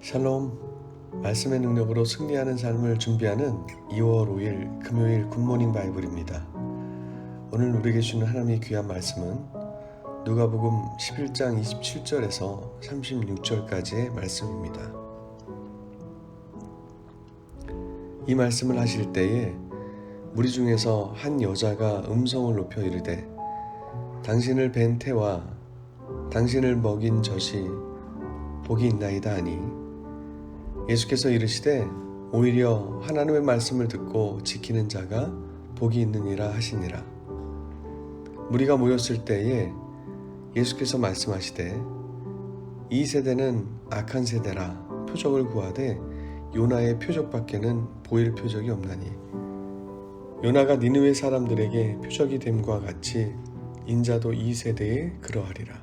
샬롬, 말씀의 능력으로 승리하는 삶을 준비하는 2월 5일 금요일 굿모닝 바이블입니다. 오늘 우리에게 주는 하나님의 귀한 말씀은 누가복음 11장 27절에서 36절까지의 말씀입니다. 이 말씀을 하실 때에 무리 중에서 한 여자가 음성을 높여 이르되 당신을 뵌 태와 당신을 먹인 젖이 복이 있나이다 하니 예수께서 이르시되 오히려 하나님의 말씀을 듣고 지키는 자가 복이 있느니라 하시니라. 무리가 모였을 때에 예수께서 말씀하시되 이 세대는 악한 세대라 표적을 구하되 요나의 표적밖에는 보일 표적이 없나니 요나가 니느웨 사람들에게 표적이 됨과 같이 인자도 이 세대에 그러하리라.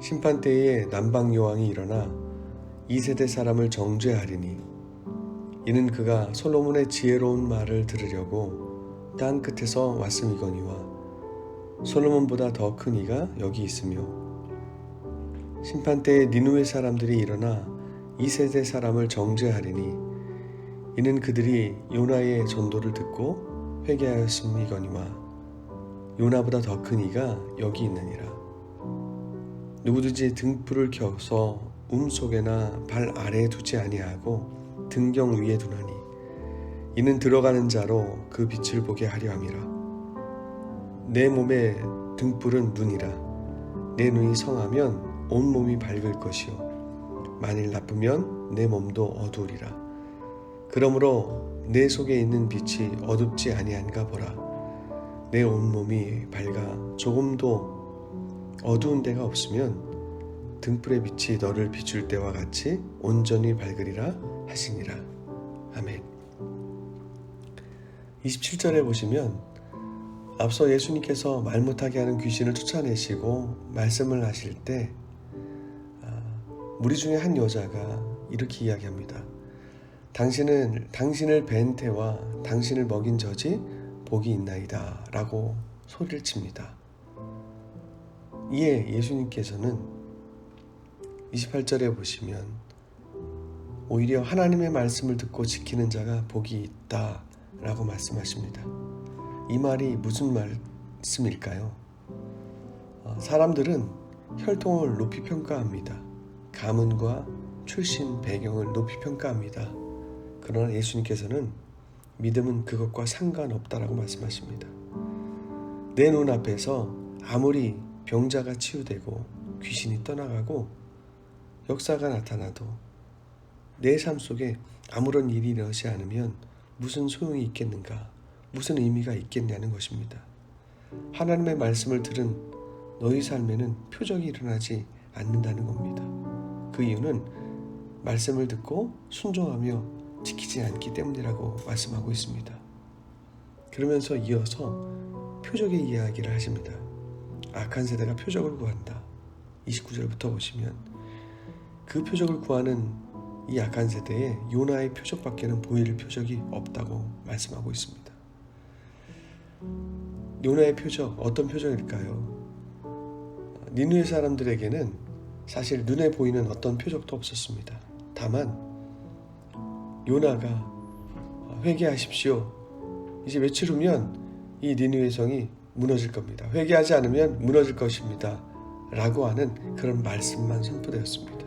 심판 때에 남방 여왕이 일어나 이 세대 사람을 정죄하리니 이는 그가 솔로몬의 지혜로운 말을 들으려고 땅 끝에서 왔음이거니와 솔로몬보다 더 큰 이가 여기 있으며 심판 때에 니느웨 사람들이 일어나 이 세대 사람을 정죄하리니 이는 그들이 요나의 전도를 듣고 회개하였음이거니와 요나보다 더 큰 이가 여기 있느니라. 누구든지 등불을 켜서 속에나 발 아래에 두지 아니하고 등경 위에 두나니 이는 들어가는 자로 그 빛을 보게 하려 함이라. 내 몸의 등불은 눈이라. 내 눈이 성하면 온 몸이 밝을 것이요 만일 나쁘면 내 몸도 어두우리라. 그러므로 내 속에 있는 빛이 어둡지 아니한가 보라. 내 온 몸이 밝아 조금도 어두운 데가 없으면 등불의 빛이 너를 비출 때와 같이 온전히 밝으리라 하시니라. 아멘. 27절에 보시면 앞서 예수님께서 말 못하게 하는 귀신을 쫓아내시고 말씀을 하실 때 무리 중에 한 여자가 이렇게 이야기합니다. 당신을 뵌 태와 당신을 먹인 젖이 복이 있나이다 라고 소리를 칩니다. 이에 예수님께서는 28절에 보시면 오히려 하나님의 말씀을 듣고 지키는 자가 복이 있다 라고 말씀하십니다. 이 말이 무슨 말씀일까요? 사람들은 혈통을 높이 평가합니다. 가문과 출신, 배경을 높이 평가합니다. 그러나 예수님께서는 믿음은 그것과 상관없다라고 말씀하십니다. 내 눈앞에서 아무리 병자가 치유되고 귀신이 떠나가고 역사가 나타나도 내 삶 속에 아무런 일이 일어나지 않으면 무슨 소용이 있겠는가, 무슨 의미가 있겠냐는 것입니다. 하나님의 말씀을 들은 너희 삶에는 표적이 일어나지 않는다는 겁니다. 그 이유는 말씀을 듣고 순종하며 지키지 않기 때문이라고 말씀하고 있습니다. 그러면서 이어서 표적의 이야기를 하십니다. 악한 세대가 표적을 구한다. 29절부터 보시면 그 표적을 구하는 이 악한 세대에 요나의 표적밖에는 보일 표적이 없다고 말씀하고 있습니다. 요나의 표적, 어떤 표적일까요? 니느웨 사람들에게는 사실 눈에 보이는 어떤 표적도 없었습니다. 다만 요나가 회개하십시오. 이제 며칠 후면 이 니느웨 성이 무너질 겁니다. 회개하지 않으면 무너질 것입니다. 라고 하는 그런 말씀만 선포되었습니다.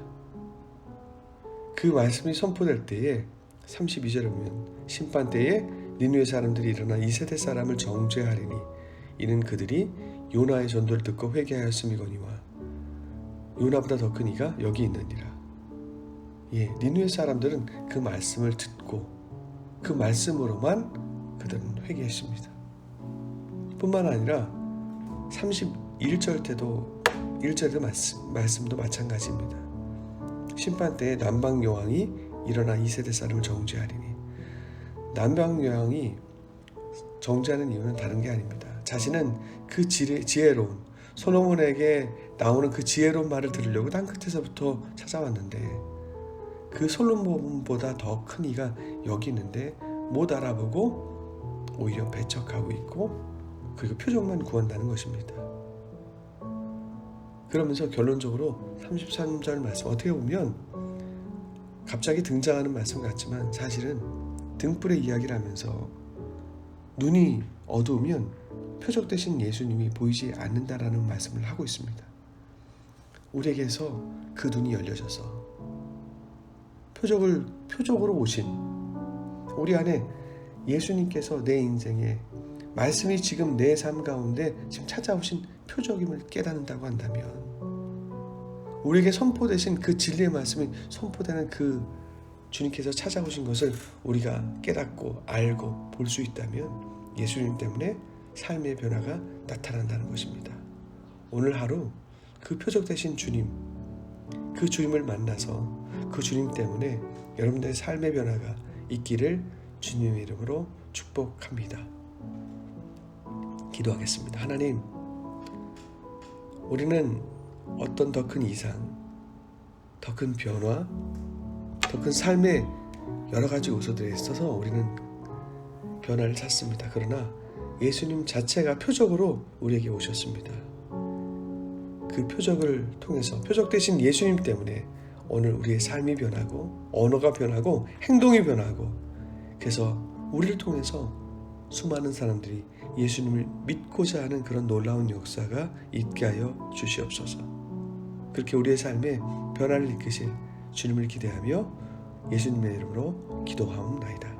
그 말씀이 선포될 때에 32절에 보면 심판 때에 니느웨 사람들이 일어나 이 세대 사람을 정죄하리니 이는 그들이 요나의 전도를 듣고 회개하였음이거니와 요나보다 더 큰 이가 여기 있느니라. 니느웨 사람들은 그 말씀을 듣고 그 말씀으로만 그들은 회개했습니다. 뿐만 아니라 31절 때도 1절의 말씀도 마찬가지입니다. 심판 때에 남방 여왕이 일어나 이 세대 사람을 정죄하리니 남방 여왕이 정죄하는 이유는 다른 게 아닙니다. 자신은 그 지혜로운 솔로몬에게 나오는 그 지혜로운 말을 들으려고 땅 끝에서부터 찾아왔는데 그 솔로몬보다 더 큰 이가 여기 있는데 못 알아보고 오히려 배척하고 있고 그리고 표적만 구한다는 것입니다. 그러면서 결론적으로 33절 말씀 어떻게 보면 갑자기 등장하는 말씀 같지만 사실은 등불의 이야기를 하면서 눈이 어두우면 표적 되신 예수님이 보이지 않는다라는 말씀을 하고 있습니다. 우리에게서 그 눈이 열려져서 표적으로 오신 우리 안에 예수님께서 내 인생에 말씀이 지금 내 삶 가운데 지금 찾아오신 표적임을 깨닫는다고 한다면, 우리에게 선포되신 그 진리의 말씀이 선포되는 그 주님께서 찾아오신 것을 우리가 깨닫고 알고 볼 수 있다면 예수님 때문에 삶의 변화가 나타난다는 것입니다. 오늘 하루 그 표적 되신 주님, 그 주님을 만나서 그 주님 때문에 여러분들의 삶의 변화가 있기를 주님의 이름으로 축복합니다. 기도하겠습니다. 하나님, 우리는 어떤 더 큰 이상, 더 큰 변화, 더 큰 삶의 여러 가지 요소들에 있어서 우리는 변화를 찾습니다. 그러나 예수님 자체가 표적으로 우리에게 오셨습니다. 그 표적을 통해서, 표적 되신 예수님 때문에 오늘 우리의 삶이 변하고 언어가 변하고 행동이 변하고, 그래서 우리를 통해서 수많은 사람들이 예수님을 믿고자 하는 그런 놀라운 역사가 있게 하여 주시옵소서. 그렇게 우리의 삶에 변화를 이끄실 주님을 기대하며 예수님의 이름으로 기도하옵나이다.